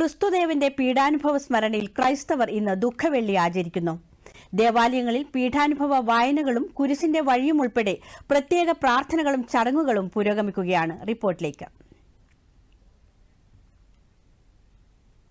ക്രിസ്തുദേവന്റെ പീഡാനുഭവ സ്മരണയിൽ ക്രൈസ്തവർ ഇന്ന് ദുഃഖവെള്ളി ആചരിക്കുന്നു. ദേവാലയങ്ങളിൽ പീഠാനുഭവ വായനകളും കുരിശിന്റെ വഴിയും ഉൾപ്പെടെ പ്രത്യേക പ്രാർത്ഥനകളും ചടങ്ങുകളും പുരോഗമിക്കുകയാണ്. റിപ്പോർട്ടിലേക്ക്.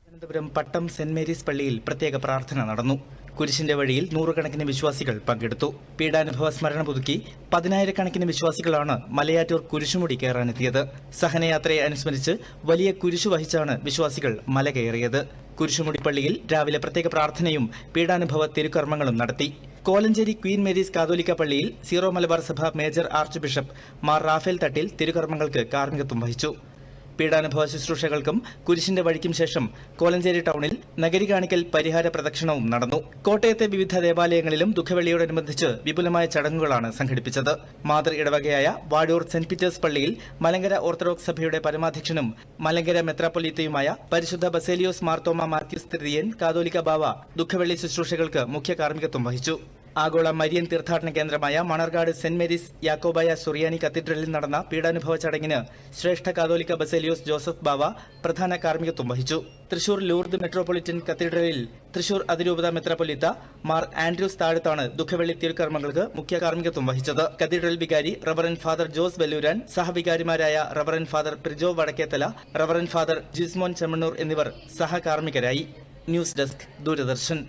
തിരുവനന്തപുരം പട്ടം സെന്റ് മേരീസ് പള്ളിയിൽ പ്രത്യേക പ്രാർത്ഥന നടന്നു. കുരിശിന്റെ വഴിയിൽ നൂറുകണക്കിന് വിശ്വാസികൾ പങ്കെടുത്തു. പീഡാനുഭവ സ്മരണ പുതുക്കി 10,000-കണക്കിന് വിശ്വാസികളാണ് മലയാറ്റൂർ കുരിശുമുടി കയറാനെത്തിയത്. സഹനയാത്രയെ അനുസ്മരിച്ച് വലിയ കുരിശു വഹിച്ചാണ് വിശ്വാസികൾ മല കയറിയത്. കുരിശുമുടി പള്ളിയിൽ രാവിലെ പ്രത്യേക പ്രാർത്ഥനയും പീഡാനുഭവ തിരുക്കർമ്മങ്ങളും നടത്തി. കോലഞ്ചേരി ക്വീൻ മേരീസ് കാതോലിക്ക പള്ളിയിൽ സീറോ മലബാർ സഭ major archbishop Mar Raphael Thattil തിരുക്കർമ്മങ്ങൾക്ക് കാർമ്മികത്വം വഹിച്ചു. പീഡാനുഭവ ശുശ്രൂഷകൾക്കും കുരിശിന്റെ വഴിക്കും ശേഷം കോലഞ്ചേരി ടൗണിൽ നഗരി കാണിക്കൽ പരിഹാര പ്രദക്ഷിണവും നടന്നു. കോട്ടയത്തെ വിവിധ ദേവാലയങ്ങളിലും ദുഃഖവെള്ളിയോടനുബന്ധിച്ച് വിപുലമായ ചടങ്ങുകളാണ് സംഘടിപ്പിച്ചത്. മാതൃ ഇടവകയായ വാഴൂർ സെന്റ് പീറ്റേഴ്സ് പള്ളിയിൽ മലങ്കര ഓർത്തഡോക്സ് സഭയുടെ പരമാധ്യക്ഷനും മലങ്കര മെത്രാപ്പൊലീത്തയുമായ പരിശുദ്ധ ബസേലിയോസ് മാർത്തോമ മാത്യൂസ് തൃതീയൻ കാതോലിക്ക ബാവ ദുഃഖവെള്ളി ശുശ്രൂഷകൾക്ക് മുഖ്യ കാർമ്മികത്വം വഹിച്ചു. ആഗോള മരിയൻ തീർത്ഥാടന കേന്ദ്രമായ മണർകാട് സെന്റ് മേരീസ് യാക്കോബായ സുറിയാനി കത്തീഡ്രലിൽ നടന്ന പീഡാനുഭവ ചടങ്ങിന് ശ്രേഷ്ഠ കാതോലിക്ക ബസേലിയോസ് ജോസഫ് ബാവ പ്രധാന കാർമ്മികത്വം വഹിച്ചു. തൃശൂർ ലൂർദ് മെട്രോപൊളിറ്റൻ കത്തീഡ്രലിൽ തൃശൂർ അതിരൂപത മെത്രാപ്പൊലീത്ത മാർ ആൻഡ്രൂസ് താഴത്താണ് ദുഃഖവെള്ളി തിരുക്കർമ്മങ്ങൾക്ക് മുഖ്യ കാർമ്മികത്വം വഹിച്ചത്. കത്തീഡ്രൽ വികാരി റവറൻ ഫാദർ ജോസ് വെല്ലൂരാൻ, സഹവികാരിമാരായ reverend father Prijo Vadakkethala, reverend father Jismon Chemmannur എന്നിവർ സഹകാർമ്മികരായി. News desk, Doordarshan.